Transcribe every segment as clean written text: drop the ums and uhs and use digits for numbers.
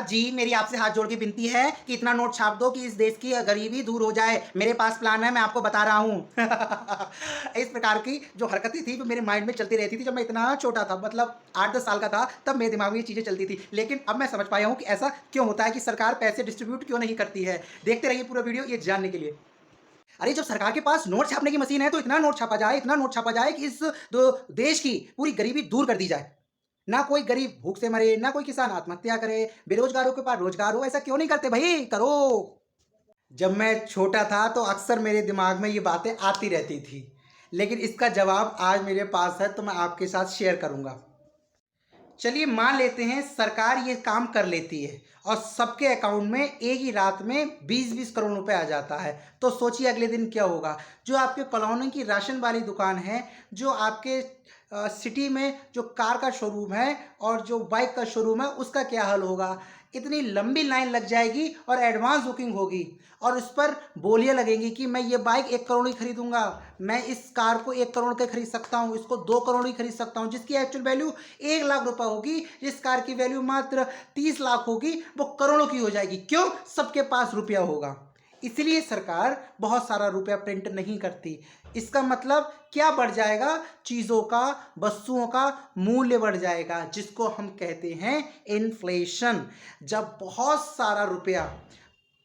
साहब जी, मेरी आपसे हाथ जोड़ के विनती है कि इतना नोट छाप दो कि इस देश की गरीबी दूर हो जाए। मेरे पास प्लान है, मैं आपको बता रहा हूँ। इस प्रकार की जो हरकतें थी वो मेरे माइंड में चलती रहती थी जब मैं इतना छोटा था, मतलब 8-10 साल का था, तब मेरे दिमाग में ये चीज़ें चलती थी। लेकिन अब मैं समझ पाया हूँ कि ऐसा क्यों होता है, कि सरकार पैसे डिस्ट्रीब्यूट क्यों नहीं करती है। देखते रहिए पूरा वीडियो ये जानने के लिए। अरे जब सरकार के पास नोट छापने की मशीन है तो इतना नोट छापा जाए, इतना नोट छापा जाए कि इस दो देश की पूरी गरीबी दूर कर दी जाए। ना कोई गरीब भूख से मरे, ना कोई किसान आत्महत्या करे, बेरोजगारों के पास रोजगार हो। ऐसा क्यों नहीं करते भाई? करो। जब मैं छोटा था तो अक्सर मेरे दिमाग में ये बातें आती रहती थी, लेकिन इसका जवाब आज मेरे पास है तो मैं आपके साथ शेयर करूंगा। चलिए मान लेते हैं सरकार ये काम कर लेती है और सबके अकाउंट में एक ही रात में 20-20 करोड़ रुपए आ जाता है, तो सोचिए अगले दिन क्या होगा। जो आपके कॉलोनी की राशन वाली दुकान है, जो आपके सिटी में जो कार का शोरूम है और जो बाइक का शोरूम है, उसका क्या हाल होगा। इतनी लंबी लाइन लग जाएगी और एडवांस बुकिंग होगी और उस पर बोलियां लगेंगी कि मैं ये बाइक 1 करोड़ की खरीदूंगा, मैं इस कार को 1 करोड़ के खरीद सकता हूँ, इसको 2 करोड़ की खरीद सकता हूँ। जिसकी एक्चुअल वैल्यू 1 लाख रुपए होगी, जिस कार की वैल्यू मात्र 30 लाख होगी, वो करोड़ों की हो जाएगी। क्यों? सबके पास रुपया होगा। इसलिए सरकार बहुत सारा रुपया प्रिंट नहीं करती। इसका मतलब क्या बढ़ जाएगा? चीज़ों का, वस्तुओं का मूल्य बढ़ जाएगा, जिसको हम कहते हैं इन्फ्लेशन। जब बहुत सारा रुपया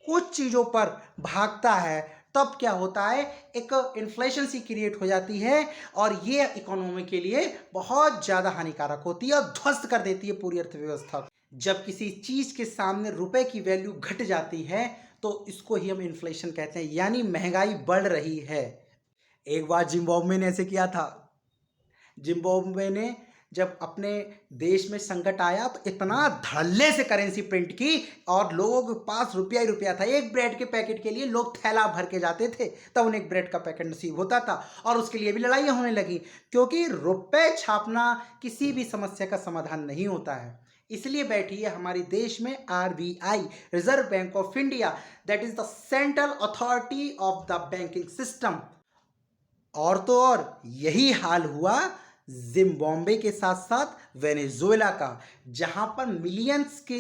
कुछ चीज़ों पर भागता है तब क्या होता है, एक इन्फ्लेशन सी क्रिएट हो जाती है और ये इकोनॉमी के लिए बहुत ज़्यादा हानिकारक होती है और ध्वस्त कर देती है पूरी अर्थव्यवस्था। जब किसी चीज़ के सामने रुपए की वैल्यू घट जाती है तो इसको ही हम इन्फ्लेशन कहते हैं, यानी महंगाई बढ़ रही है। एक बार जिम्बाब्वे ने ऐसे किया था। जिम्बाब्वे ने जब अपने देश में संकट आया तो इतना धड़ल्ले से करेंसी प्रिंट की और लोगों के पास रुपया ही रुपया था। एक ब्रेड के पैकेट के लिए लोग थैला भर के जाते थे, तब उन्हें एक ब्रेड का पैकेट नसीब होता था और उसके लिए भी लड़ाइयाँ होने लगी, क्योंकि रुपए छापना किसी भी समस्या का समाधान नहीं होता है। इसलिए बैठी है हमारे देश में RBI, reserve bank of India, that is the central authority of the banking system. और तो और यही हाल हुआ जिम्बाब्वे के साथ साथ वेनेजुएला का, जहां पर मिलियंस के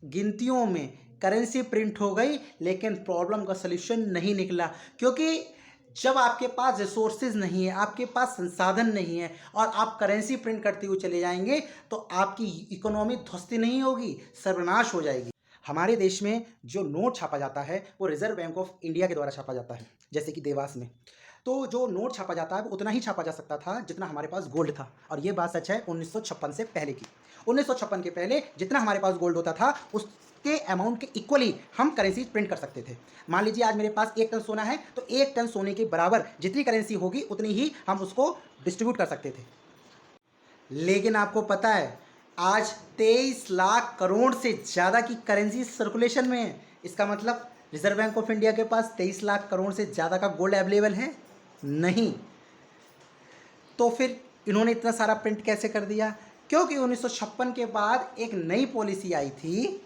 गिनतियों में करेंसी प्रिंट हो गई, लेकिन प्रॉब्लम का सलूशन नहीं निकला। क्योंकि जब आपके पास रिसोर्सेज नहीं है, आपके पास संसाधन नहीं है और आप करेंसी प्रिंट करते हुए चले जाएंगे तो आपकी इकोनॉमी ध्वस्त नहीं होगी, सर्वनाश हो जाएगी। हमारे देश में जो नोट छापा जाता है वो रिजर्व बैंक ऑफ इंडिया के द्वारा छापा जाता है। जैसे कि देवास में तो जो नोट छापा जाता है वो उतना ही छापा जा सकता था जितना हमारे पास गोल्ड था, और ये बात सच है 1956 से पहले की। 1956 के पहले जितना हमारे पास गोल्ड होता था उसके अमाउंट के इक्वली हम करेंसी प्रिंट कर सकते थे। मान लीजिए आज मेरे पास 1 टन सोना है तो 1 टन सोने के बराबर जितनी करेंसी होगी उतनी ही हम उसको डिस्ट्रीब्यूट कर सकते थे। लेकिन आपको पता है आज 23 लाख करोड़ से ज़्यादा की करेंसी सर्कुलेशन में है। इसका मतलब रिजर्व बैंक ऑफ इंडिया के पास 23 लाख करोड़ से ज़्यादा का गोल्ड अवेलेबल है नहीं। तो फिर इन्होंने इतना सारा प्रिंट कैसे कर दिया? क्योंकि 1956 के बाद एक नई पॉलिसी आई थी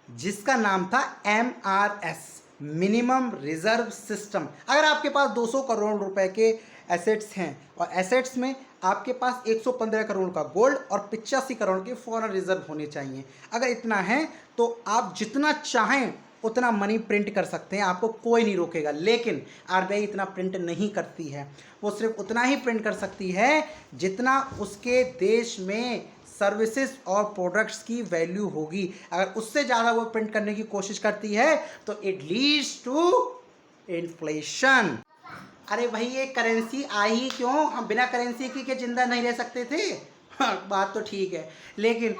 जिसका नाम था MRS, मिनिमम रिजर्व सिस्टम। अगर आपके पास 200 करोड़ रुपए के एसेट्स हैं और एसेट्स में आपके पास 115 करोड़ का गोल्ड और 85 करोड़ के फॉरेन रिजर्व होने चाहिए। अगर इतना है तो आप जितना चाहें उतना मनी प्रिंट कर सकते हैं, आपको कोई नहीं रोकेगा। लेकिन RBI इतना प्रिंट नहीं करती है, वो सिर्फ उतना ही प्रिंट कर सकती है जितना उसके देश में सर्विसेज और प्रोडक्ट्स की वैल्यू होगी। अगर उससे ज़्यादा वो प्रिंट करने की कोशिश करती है तो इट लीड्स टू इन्फ्लेशन। अरे भाई ये करेंसी आई क्यों? हम बिना करेंसी के क्या जिंदा नहीं रह सकते थे? हाँ, बात तो ठीक है, लेकिन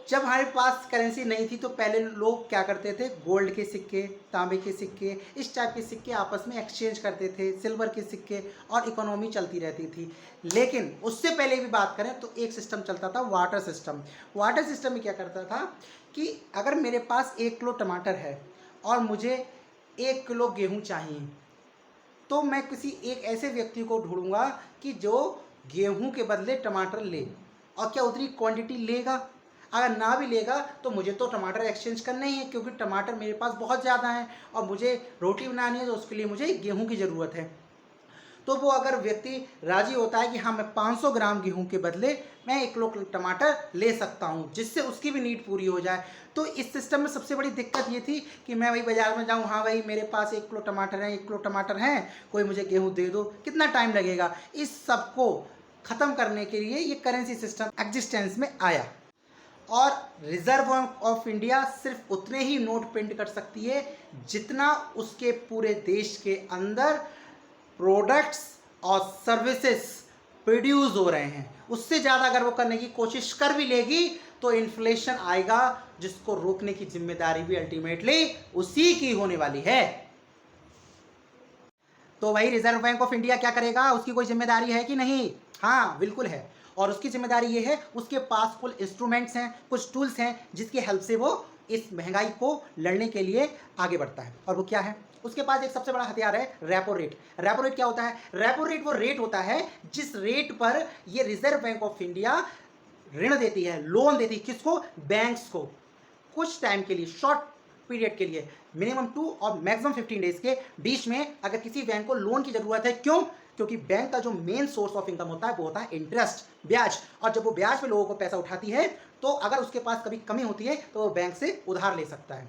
जब हमारे पास करेंसी नहीं थी तो पहले लोग क्या करते थे, गोल्ड के सिक्के, तांबे के सिक्के, इस टाइप के सिक्के आपस में एक्सचेंज करते थे, सिल्वर के सिक्के, और इकोनॉमी चलती रहती थी। लेकिन उससे पहले भी बात करें तो एक सिस्टम चलता था, वाटर सिस्टम। वाटर सिस्टम में क्या करता था कि अगर मेरे पास 1 किलो टमाटर है और मुझे 1 किलो गेहूँ चाहिए, तो मैं किसी एक ऐसे व्यक्ति को ढूंढूंगा कि जो गेहूं के बदले टमाटर ले, और क्या उतनी क्वांटिटी लेगा। अगर ना भी लेगा तो मुझे तो टमाटर एक्सचेंज करना ही है, क्योंकि टमाटर मेरे पास बहुत ज़्यादा है और मुझे रोटी बनानी है तो उसके लिए मुझे गेहूं की ज़रूरत है। तो वो अगर व्यक्ति राजी होता है कि हाँ मैं 500 ग्राम गेहूं के बदले मैं 1 किलो टमाटर ले सकता हूँ, जिससे उसकी भी नीड पूरी हो जाए। तो इस सिस्टम में सबसे बड़ी दिक्कत ये थी कि मैं वही बाजार में जाऊँ, हाँ भाई मेरे पास 1 किलो टमाटर है, 1 किलो टमाटर हैं, कोई मुझे गेहूँ दे दो, कितना टाइम लगेगा। इस सब को ख़त्म करने के लिए ये करेंसी सिस्टम एग्जिस्टेंस में आया। और रिजर्व बैंक ऑफ इंडिया सिर्फ उतने ही नोट प्रिंट कर सकती है जितना उसके पूरे देश के अंदर प्रोडक्ट्स और सर्विसेज प्रोड्यूस हो रहे हैं। उससे ज़्यादा अगर वो करने की कोशिश कर भी लेगी तो इन्फ्लेशन आएगा, जिसको रोकने की जिम्मेदारी भी अल्टीमेटली उसी की होने वाली है। तो भाई रिजर्व बैंक ऑफ इंडिया क्या करेगा, उसकी कोई जिम्मेदारी है कि नहीं? हाँ बिल्कुल है। और उसकी जिम्मेदारी ये है, उसके पास कुछ इंस्ट्रूमेंट्स हैं, कुछ टूल्स हैं जिसकी हेल्प से वो इस महंगाई को लड़ने के लिए आगे बढ़ता है। और वो क्या है? उसके पास एक सबसे बड़ा हथियार है रेपो रेट। रेपो रेट क्या होता है? रेपो रेट वो रेट होता है जिस रेट पर ये रिजर्व बैंक ऑफ इंडिया ऋण देती है, लोन देती है। किसको? बैंक्स को। कुछ टाइम के लिए, शॉर्ट पीरियड के लिए, मिनिमम 2 और मैक्सिमम 15 डेज के बीच में अगर किसी बैंक को लोन की जरूरत है। क्यों? क्योंकि बैंक का जो मेन सोर्स ऑफ इनकम होता है वो होता है इंटरेस्ट, ब्याज। और जब वो ब्याज पे लोगों को पैसा उठाती है तो अगर उसके पास कभी कमी होती है तो वो बैंक से उधार ले सकता है।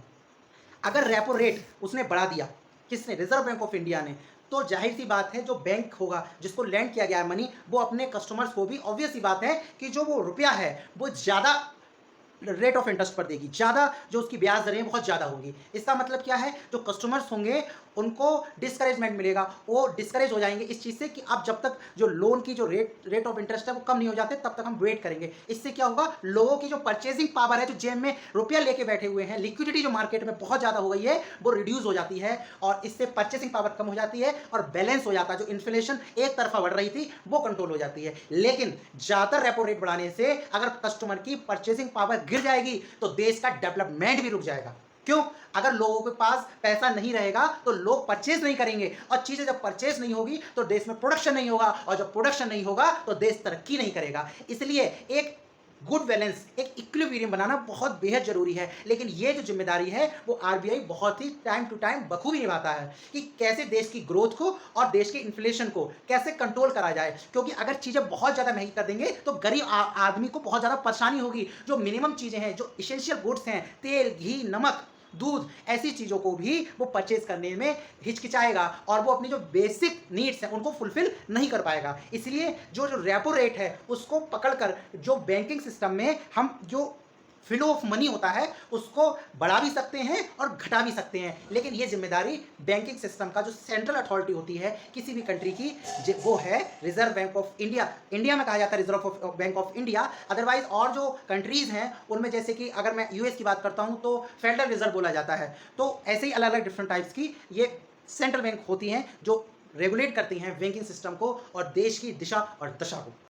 अगर रेपो रेट उसने बढ़ा दिया, किसने? रिजर्व बैंक ऑफ इंडिया ने, तो जाहिर सी बात है जो बैंक होगा जिसको लैंड किया गया है मनी, वो अपने कस्टमर्स को भी ऑब्वियस सी बात है कि जो वो रुपया है वो ज़्यादा रेट ऑफ इंटरेस्ट पर देगी, ज़्यादा जो उसकी ब्याज दरें बहुत ज़्यादा होंगी। इसका मतलब क्या है? जो कस्टमर्स होंगे उनको डिस्करेजमेंट मिलेगा, वो डिस्करेज हो जाएंगे इस चीज़ से कि अब जब तक जो लोन की जो रेट ऑफ इंटरेस्ट है वो कम नहीं हो जाते तब तक हम वेट करेंगे। इससे क्या होगा? लोगों की जो परचेजिंग पावर है, जो जेब में रुपया लेके बैठे हुए हैं, लिक्विडिटी जो मार्केट में बहुत ज़्यादा हो गई है वो रिड्यूस हो जाती है और इससे परचेसिंग पावर कम हो जाती है और बैलेंस हो जाता है। जो इन्फ्लेशन एक तरफा बढ़ रही थी वो कंट्रोल हो जाती है। लेकिन ज़्यादा रेपो रेट बढ़ाने से अगर कस्टमर की परचेसिंग पावर गिर जाएगी तो देश का डेवलपमेंट भी रुक जाएगा। क्यों? अगर लोगों के पास पैसा नहीं रहेगा तो लोग परचेज नहीं करेंगे, और चीजें जब परचेज नहीं होगी तो देश में प्रोडक्शन नहीं होगा, और जब प्रोडक्शन नहीं होगा तो देश तरक्की नहीं करेगा। इसलिए एक गुड बैलेंस, एक इक्विलिब्रियम बनाना बहुत बेहद जरूरी है। लेकिन ये जो जिम्मेदारी है वो आरबीआई बहुत ही टाइम टू टाइम बखूबी निभाता है कि कैसे देश की ग्रोथ को और देश के इन्फ्लेशन को कैसे कंट्रोल करा जाए। क्योंकि अगर चीज़ें बहुत ज़्यादा महंगी कर देंगे तो गरीब आदमी को बहुत ज़्यादा परेशानी होगी। जो मिनिमम चीज़ें हैं, जो इसेंशियल गुड्स हैं, तेल, घी, नमक, दूध, ऐसी चीज़ों को भी वो परचेज करने में हिचकिचाएगा और वो अपनी जो बेसिक नीड्स हैं उनको फुलफिल नहीं कर पाएगा। इसलिए जो रेपो रेट है उसको पकड़कर जो बैंकिंग सिस्टम में हम जो फ्लो ऑफ मनी होता है उसको बढ़ा भी सकते हैं और घटा भी सकते हैं। लेकिन ये जिम्मेदारी बैंकिंग सिस्टम का जो सेंट्रल अथॉरिटी होती है किसी भी कंट्री की, वो है reserve bank of India. India में कहा जाता है reserve bank of India. Otherwise और जो कंट्रीज हैं उनमें, जैसे कि अगर मैं यूएस की बात करता हूँ तो फेडरल रिजर्व बोला जाता है। तो ऐसे ही अलग अलग डिफरेंट टाइप्स की ये सेंट्रल बैंक होती हैं जो रेगुलेट करती हैं बैंकिंग सिस्टम को और देश की दिशा और दशा को।